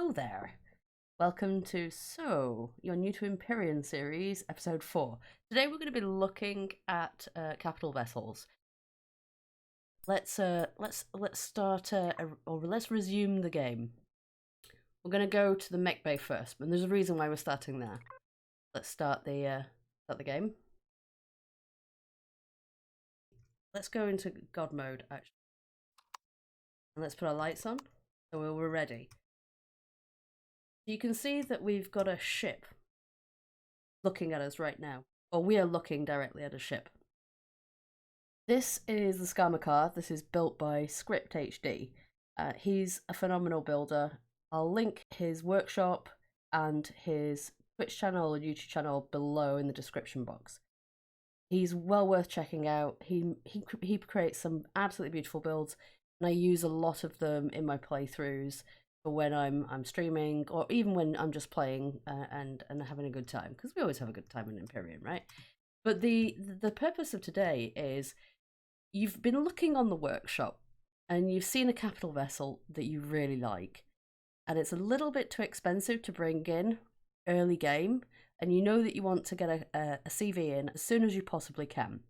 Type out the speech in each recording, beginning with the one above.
Hello there. Welcome to You're New to Empyrion series, episode 4. Today we're going to be looking at capital vessels. Let's start let's resume the game. We're going to go to the mech bay first, and there's a reason why we're starting there. Let's start the game. Let's go into God mode actually, and let's put our lights on so we're ready. You can see that we've got a ship looking at us right now, or we are looking directly at a ship. This is the Scanline. This is built by ScriptHD. He's a phenomenal builder. I'll link his workshop and his Twitch channel and YouTube channel below in the description box. He's well worth checking out. He creates some absolutely beautiful builds, and I use a lot of them in my playthroughs for when I'm streaming, or even when I'm just playing and having a good time, because we always have a good time in Empyrion, right? But the purpose of today is you've been looking on the workshop and you've seen a capital vessel that you really like, and it's a little bit too expensive to bring in early game, and you know that you want to get a CV in as soon as you possibly can.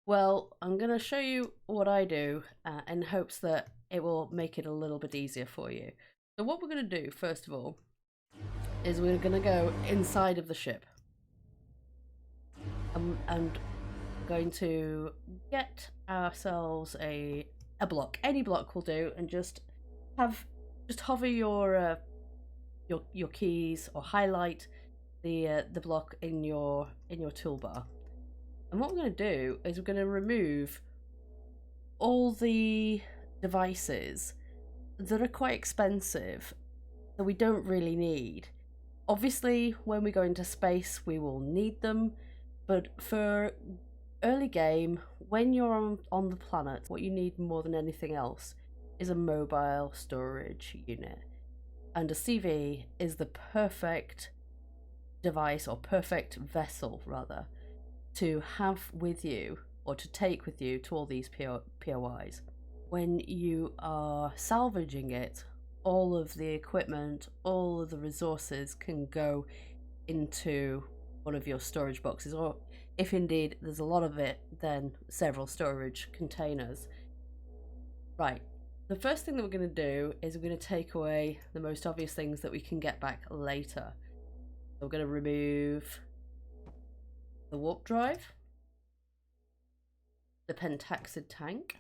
Well, I'm going to show you what I do in hopes that it will make it a little bit easier for you. So what we're going to do, first of all, is we're going to go inside of the ship. And going to get ourselves a block. Any block will do, and just hover your keys or highlight the block in your toolbar. And what we're going to do is we're going to remove all the devices that are quite expensive that we don't really need. Obviously, when we go into space, we will need them, but for early game, when you're on the planet, what you need more than anything else is a mobile storage unit. And a CV is the perfect device, or perfect vessel rather, to have with you, or to take with you to all these POIs. When you are salvaging it, all of the equipment, all of the resources can go into one of your storage boxes, or if indeed there's a lot of it, then several storage containers. Right, the first thing that we're going to do is we're going to take away the most obvious things that we can get back later. So we're going to remove the warp drive, the pentaxid tank.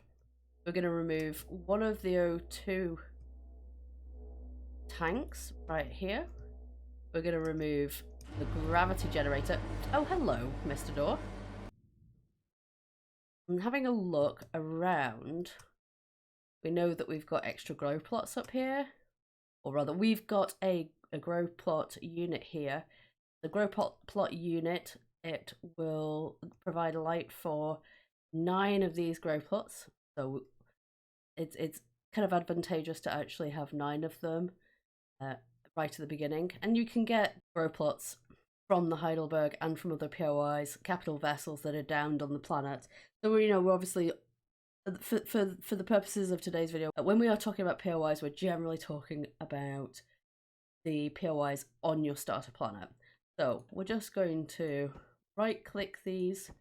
We're going to remove one of the O2 tanks right here. We're going to remove the gravity generator. Oh, hello, Mr. Door. I'm having a look around. We know that we've got extra grow plots up here, or rather we've got a grow plot unit here. The grow plot unit, it will provide light for 9 of these grow plots, so it's kind of advantageous to actually have 9 of them right at the beginning. And you can get grow plots from the Heidelberg and from other POIs, capital vessels that are downed on the planet. So we're obviously, for the purposes of today's video, when we are talking about POIs, we're generally talking about the POIs on your starter planet. So we're just going to right click these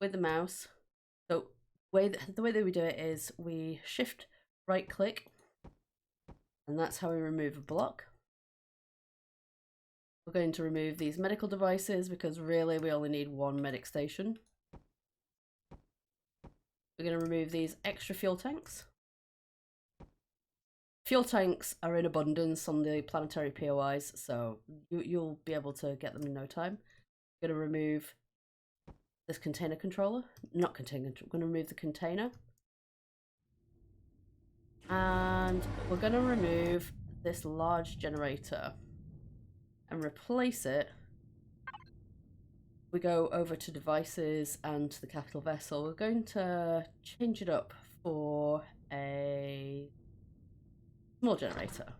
with the mouse. So the way that we do it is we shift right click, and that's how we remove a block. We're going to remove these medical devices because really we only need 1 medic station. We're going to remove these extra fuel tanks. Fuel tanks are in abundance on the planetary POIs, so you'll be able to get them in no time. We're going to remove this container controller. Not container, we're going to remove the container. And we're going to remove this large generator and replace it. We go over to devices and to the capital vessel. We're going to change it up for a small generator,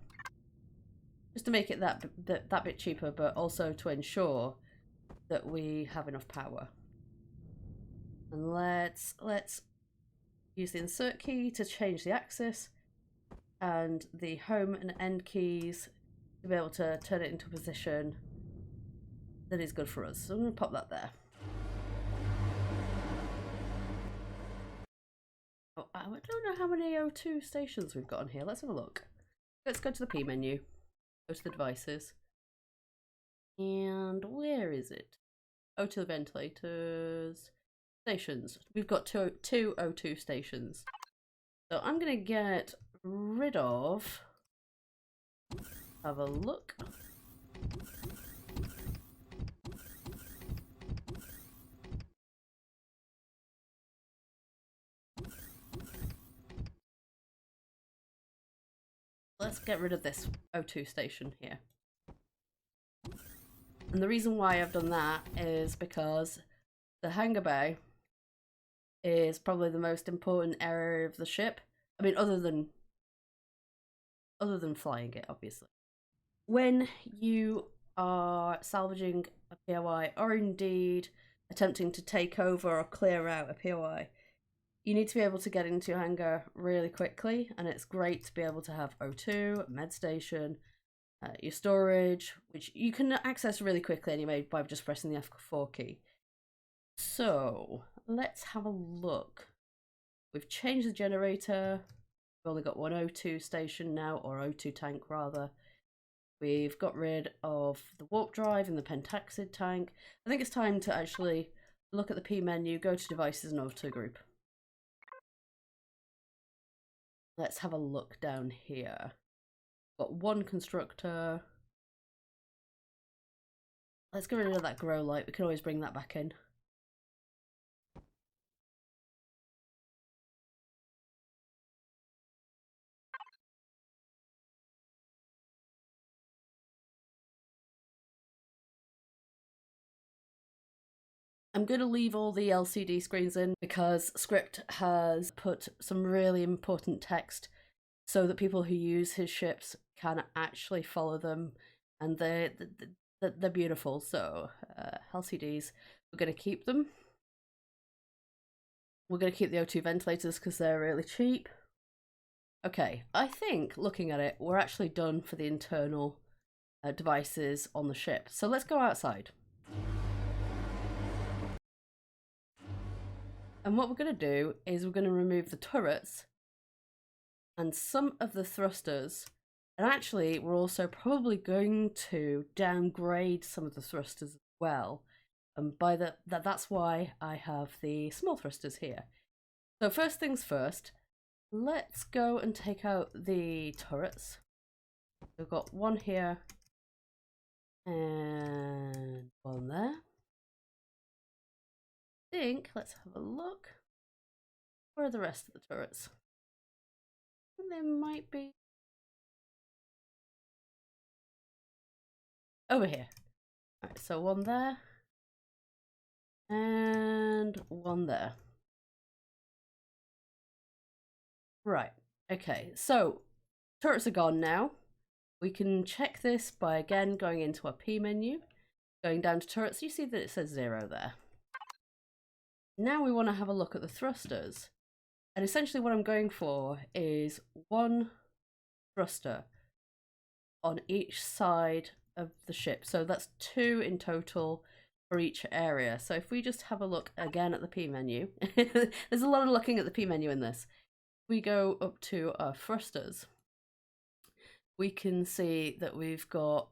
just to make it that bit cheaper, but also to ensure that we have enough power. And let's use the insert key to change the axis. and the home and end keys to be able to turn it into a position that is good for us. So I'm going to pop that there. Oh, I don't know how many O2 stations we've got on here. Let's have a look. Let's go to the P menu, go to the devices, and where is it? O2 ventilators, stations. We've got two O2 stations. So I'm going to get rid of, have a look. Let's get rid of this O2 station here. And the reason why I've done that is because the hangar bay is probably the most important area of the ship. I mean, other than flying it, obviously. When you are salvaging a POI, or indeed attempting to take over or clear out a POI, you need to be able to get into your hangar really quickly, and it's great to be able to have O2, med station, your storage, which you can access really quickly anyway by just pressing the F4 key. So let's have a look. We've changed the generator. We've only got one O2 station now, or O2 tank rather. We've got rid of the warp drive and the pentaxid tank. I think it's time to actually look at the P menu, go to devices and auto group. Let's have a look down here. Got one constructor. Let's get rid of that grow light. We can always bring that back in. I'm going to leave all the LCD screens in because Script has put some really important text so that people who use his ships can actually follow them, and they're beautiful. So LCDs, we're going to keep them. We're going to keep the O2 ventilators because they're really cheap. Okay, I think looking at it, we're actually done for the internal devices on the ship. So let's go outside. And what we're going to do is we're going to remove the turrets and some of the thrusters. And actually, we're also probably going to downgrade some of the thrusters as well. And that's why I have the small thrusters here. So first things first, let's go and take out the turrets. We've got one here and one there. I think, let's have a look. Where are the rest of the turrets? There might be over here. Alright, so one there and one there. Right, okay, so turrets are gone now. We can check this by again going into our P menu, going down to turrets. You see that it says 0 there. Now we want to have a look at the thrusters. And essentially what I'm going for is one thruster on each side of the ship. So that's 2 in total for each area. So if we just have a look again at the P menu, there's a lot of looking at the P menu in this. We go up to our thrusters. We can see that we've got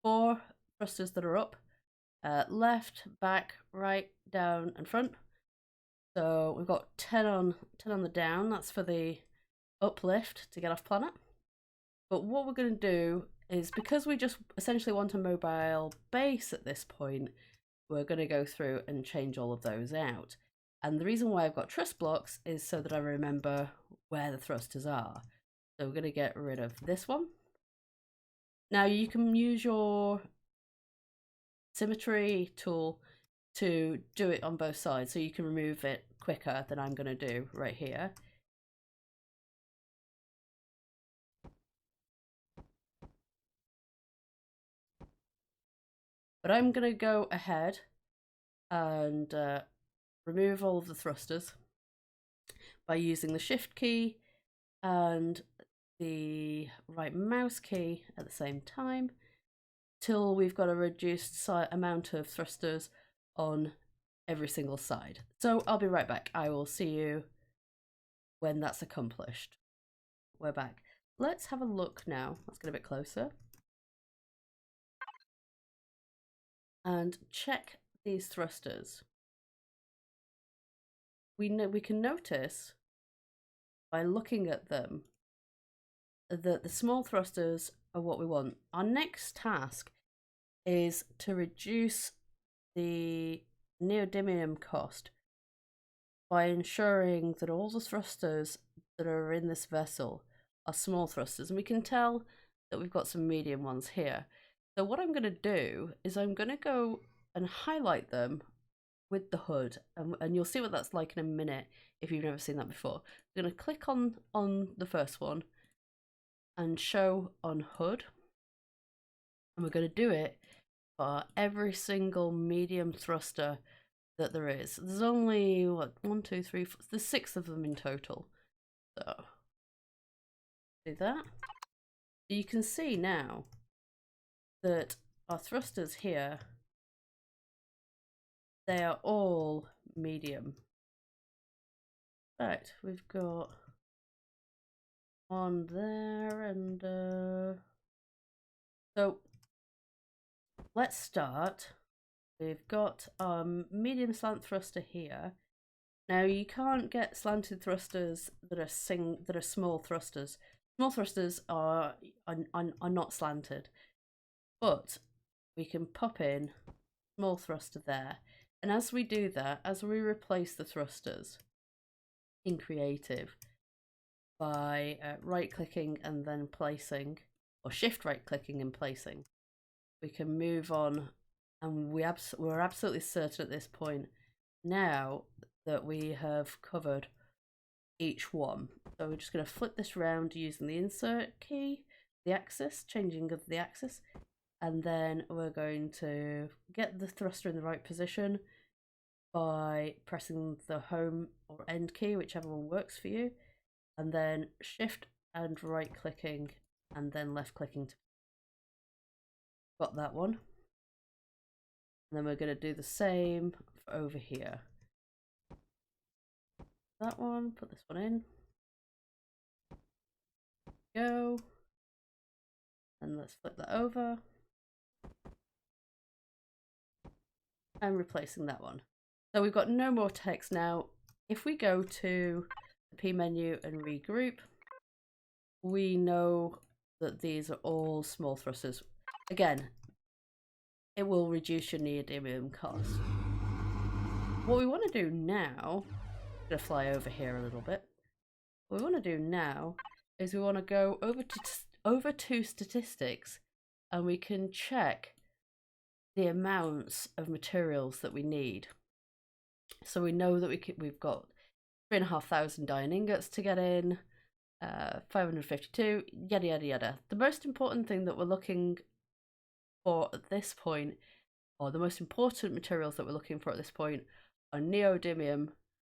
4 thrusters that are up, left, back, right, down and front. So we've got 10 on the down, that's for the uplift to get off planet. But what we're going to do is, because we just essentially want a mobile base at this point, we're going to go through and change all of those out. And the reason why I've got truss blocks is so that I remember where the thrusters are. So we're going to get rid of this one. Now you can use your symmetry tool to do it on both sides, so you can remove it quicker than I'm going to do right here. But I'm going to go ahead and remove all of the thrusters by using the shift key and the right mouse key at the same time till we've got a reduced amount of thrusters on every single side. So I'll be right back. I will see you when that's accomplished. We're back. Let's have a look now. Let's get a bit closer. And check these thrusters. We can notice by looking at them that the small thrusters are what we want. Our next task is to reduce the neodymium cost by ensuring that all the thrusters that are in this vessel are small thrusters, and we can tell that we've got some medium ones here. So what I'm going to do is I'm going to go and highlight them with the hood, and you'll see what that's like in a minute if you've never seen that before. I'm going to click on the first one and show on hood, and we're going to do it for every single medium thruster that there is. There's only what, 1, 2, 3, 4, there's 6 of them in total. So do that. You can see now that our thrusters here, they are all medium. Right, we've got one there, and so let's start. We've got medium slant thruster here. Now you can't get slanted thrusters that are small thrusters. Small thrusters are not slanted, but we can pop in small thruster there. And as we do that, as we replace the thrusters in creative by right clicking and then placing, or shift right clicking and placing, we can move on, and we're absolutely certain at this point now that we have covered each one. So we're just going to flip this round using the insert key, the axis, changing of the axis, and then we're going to get the thruster in the right position by pressing the home or end key, whichever one works for you, and then shift and right clicking and then left clicking. Got that one. And then we're going to do the same for over here. That one, put this one in. Go. And let's flip that over. And replacing that one. So we've got no more text now. If we go to the P menu and regroup, we know that these are all small thrusters. Again, it will reduce your neodymium cost. What we want to do now, I'm going to fly over here a little bit. What we want to do now is we want to go over to statistics, and we can check the amounts of materials that we need. So we know that we've got 3,500 iron ingots to get in, 552, yada yada yada. The most important thing that we're looking for at this point, or the most important materials that we're looking for at this point, are neodymium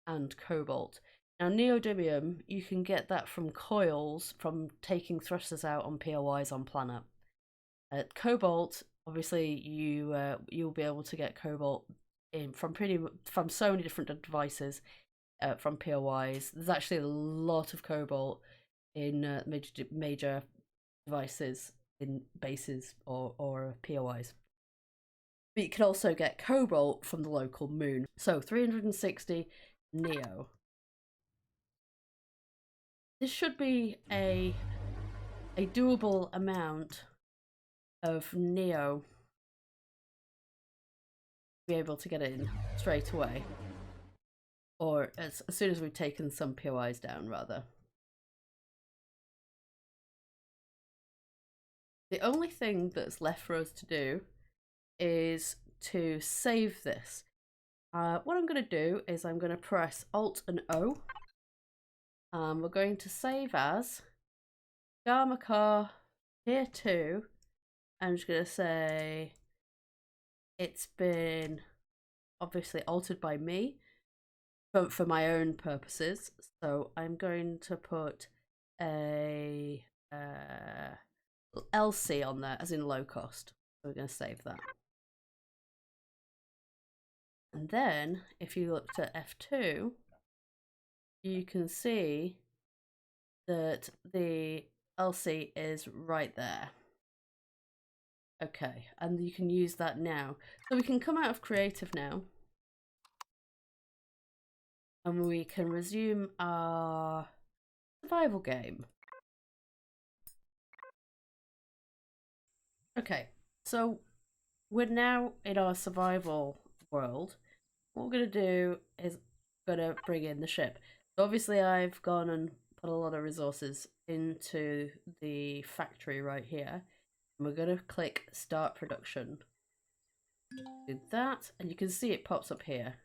and cobalt. Now neodymium, you can get that from coils from taking thrusters out on POIs on planet. Cobalt, obviously you'll be able to get cobalt in from so many different devices from POIs. There's actually a lot of cobalt in major devices in bases or POIs. But you can also get cobalt from the local moon. So 360 neo. This should be a doable amount of neo to be able to get in straight away, or as soon as we've taken some POIs down, rather. The only thing that's left for us to do is to save this. What I'm going to do is I'm going to press Alt and O. We're going to save as Gamma Car Tier 2. I'm just going to say it's been obviously altered by me for my own purposes. So I'm going to put a LC on there, as in low cost. So we're going to save that. And then, if you looked at F2, you can see that the LC is right there. Okay, and you can use that now. So we can come out of creative now. And we can resume our survival game. Okay, so we're now in our survival world. What we're going to do is going to bring in the ship. So obviously I've gone and put a lot of resources into the factory right here. And we're going to click start production. Do that, and you can see it pops up here.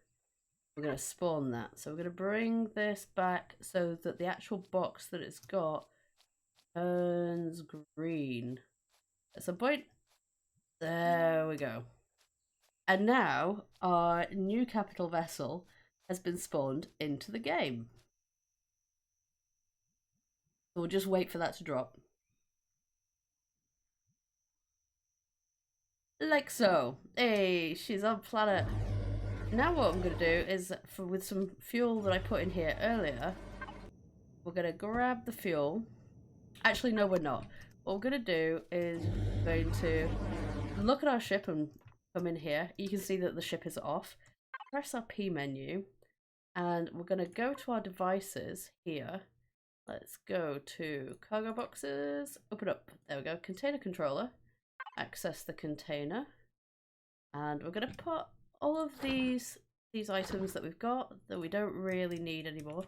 We're going to spawn that. So we're going to bring this back so that the actual box that it's got turns green. At some point. There we go. And now our new capital vessel has been spawned into the game. So we'll just wait for that to drop. Like so. Hey, she's on planet. Now what I'm going to do is, with some fuel that I put in here earlier, we're going to grab the fuel. Actually, no, we're not. What we're going to do is going to look at our ship and come in here. You can see that the ship is off. Press our P menu, and we're going to go to our devices here. Let's go to cargo boxes, open up, there we go, container controller, access the container, and we're going to put all of these items that we've got that we don't really need anymore.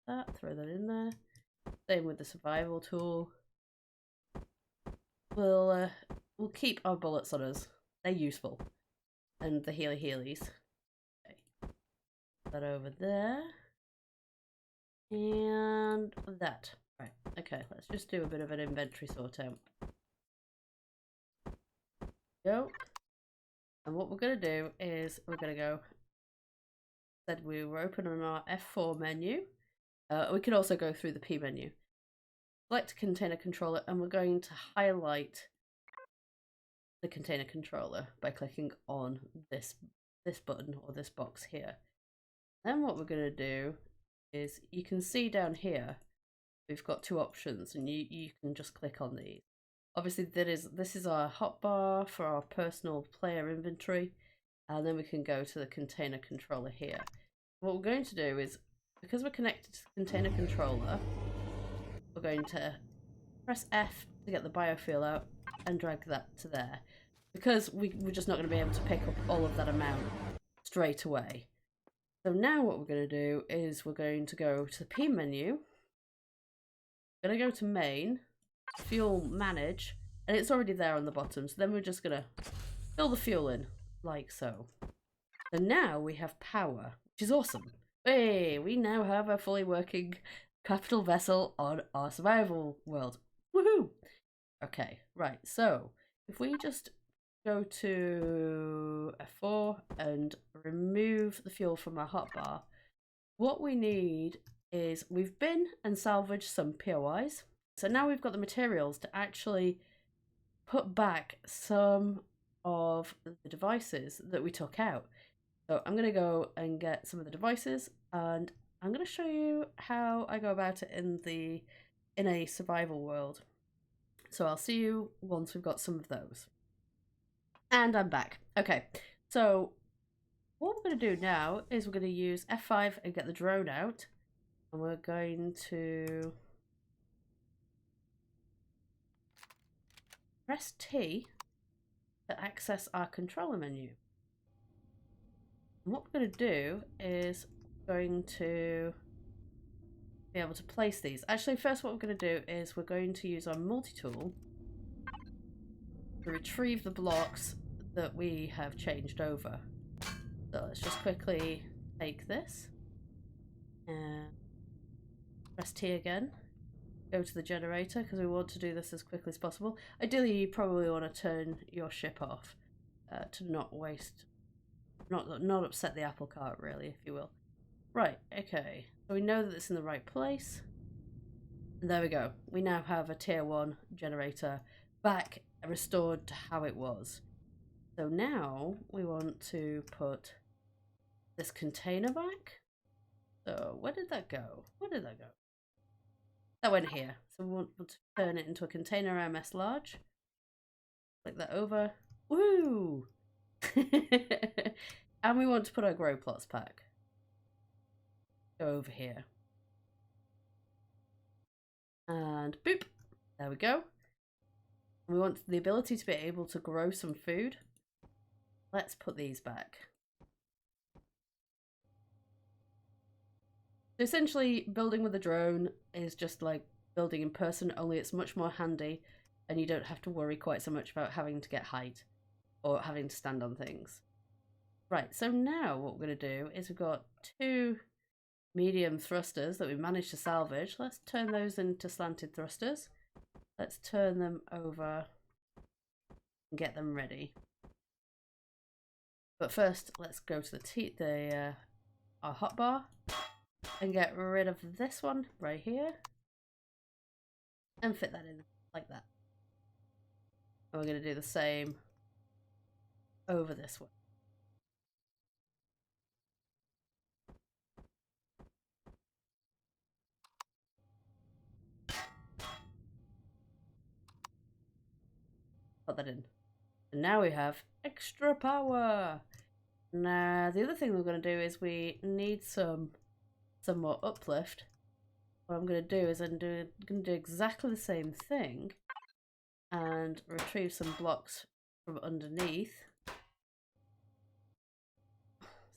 Let's throw that in there. Same with the survival tool. We'll keep our bullets on us. They're useful. And the healies. Okay. Put that over there. And that. Right. Okay, let's just do a bit of an inventory sort out. Go. And what we're going to do is we're going to go. Said we were opening our F4 menu. We can also go through the P menu. Select container controller, and we're going to highlight the container controller by clicking on this button or this box here. Then what we're going to do is, you can see down here we've got two options, and you can just click on these. Obviously this is our hotbar for our personal player inventory, and then we can go to the container controller here. What we're going to do is, because we're connected to the container controller, we're going to press F to get the biofuel out and drag that to there, because we're just not going to be able to pick up all of that amount straight away. So now what we're going to do is we're going to go to the P menu, we're going to go to main, fuel manage, and it's already there on the bottom, so then we're just going to fill the fuel in like so. So now we have power, which is awesome. Hey, we now have a fully working capital vessel on our survival world. Woohoo! Okay, right, so if we just go to F4 and remove the fuel from our hotbar, what we need is, we've been and salvaged some POIs. So now we've got the materials to actually put back some of the devices that we took out. So I'm going to go and get some of the devices, and I'm going to show you how I go about it in a survival world. So I'll see you once we've got some of those. And I'm back. Okay, so what we're going to do now is we're going to use F5 and get the drone out, and we're going to press T to access our controller menu. And what we're going to do is going to be able to place these. Actually, first what we're going to do is we're going to use our multi-tool to retrieve the blocks that we have changed over. So let's just quickly take this and press T again. Go to the generator, because we want to do this as quickly as possible. Ideally, you probably want to turn your ship off to not waste, not upset the apple cart, really, if you will. Right, okay. So we know that it's in the right place. And there we go. We now have a tier 1 generator back restored to how it was. So now we want to put this container back. So where did that go? Where did that go? That went here. So we want to turn it into a container MS large. Click that over. Woo! And we want to put our grow plots pack. Go over here. And boop. There we go. And we want the ability to be able to grow some food. Let's put these back. So essentially, building with a drone is just like building in person, only it's much more handy and you don't have to worry quite so much about having to get height or having to stand on things. Right, so now what we're going to do is we've got 2 medium thrusters that we managed to salvage. Let's turn those into slanted thrusters. Let's turn them over and get them ready. But first, let's go to our hotbar and get rid of this one right here and fit that in like that. And we're going to do the same over this one. Put that in. And now we have extra power. Now, the other thing we're going to do is we need some more uplift. What I'm going to do is I'm going to do exactly the same thing and retrieve some blocks from underneath.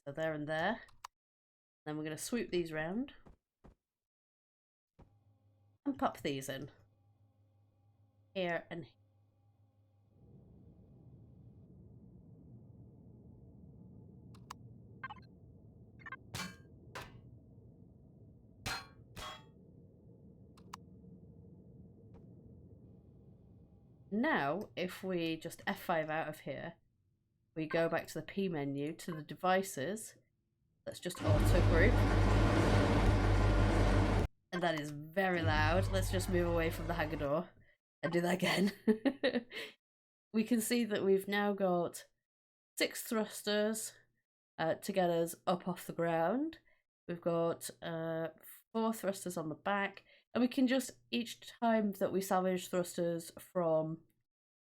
So there and there. Then we're going to swoop these round and pop these in here and here. Now, if we just F5 out of here, we go back to the P menu, to the devices. Let's just auto group. And that is very loud. Let's just move away from the hangar door and do that again. We can see that we've now got 6 thrusters to get us up off the ground. We've got 4 thrusters on the back. And we can just, each time that we salvage thrusters from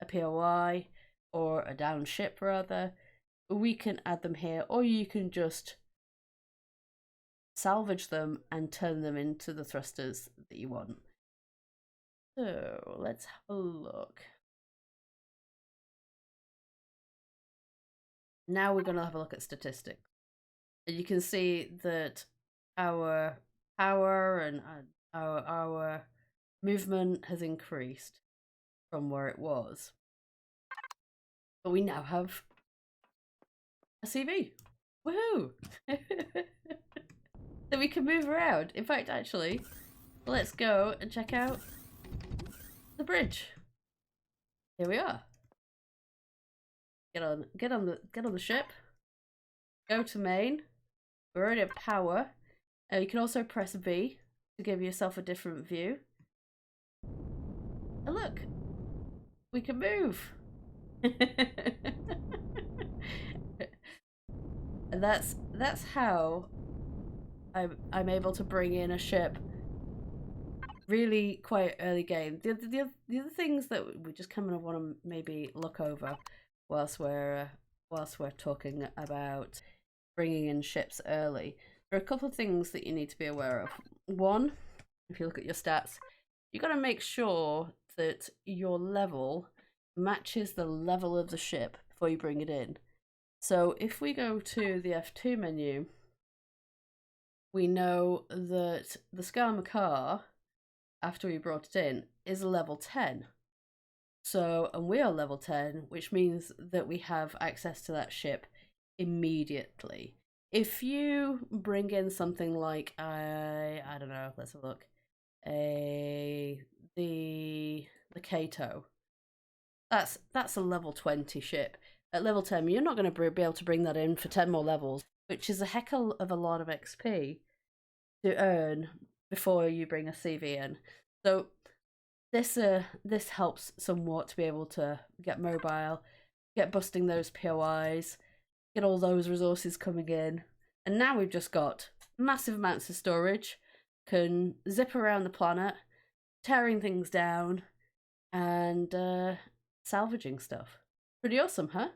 a POI, or a down ship rather, we can add them here, or you can just salvage them and turn them into the thrusters that you want. So let's have a look. Now we're going to have a look at statistics. And you can see that our power and our movement has increased from where it was. But we now have a CV. Woohoo! So we can move around. In fact, actually, let's go and check out the bridge. Here we are. Get on the ship. Go to main. We're already at power. You can also press V to give yourself a different view. And look, we can move. And that's how I'm able to bring in a ship really quite early game. The other things that we just kind of want to maybe look over whilst we're talking about bringing in ships early. There are a couple of things that you need to be aware of. One, if you look at your stats, you got to make sure that your level matches the level of the ship before you bring it in. So if we go to the F2 menu, we know that the Scar car, after we brought it in, is a level 10. So, and we are level 10, which means that we have access to that ship immediately. If you bring in something like, I don't know, let's have a look, the Kato, that's a level 20 ship. At level 10, you're not going to be able to bring that in for 10 more levels, which is a heck of a lot of XP to earn before you bring a CV in. So this helps somewhat to be able to get mobile, get busting those POIs, get all those resources coming in, and now we've just got massive amounts of storage, can zip around the planet, tearing things down, and salvaging stuff. Pretty awesome, huh?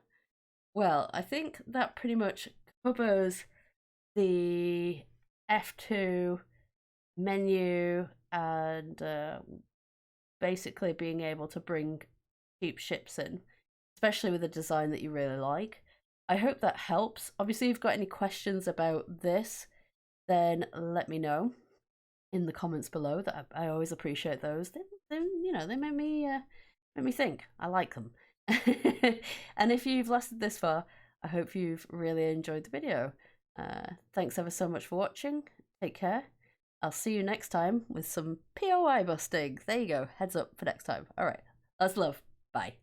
Well, I think that pretty much covers the F2 menu and basically being able to bring cheap ships in, especially with a design that you really like. I hope that helps. Obviously, if you've got any questions about this, then let me know in the comments below. That I always appreciate those. They you know, they make me think. I like them. And if you've lasted this far, I hope you've really enjoyed the video. Thanks ever so much for watching. Take care. I'll see you next time with some POI busting. There you go. Heads up for next time. All right. That's love. Bye.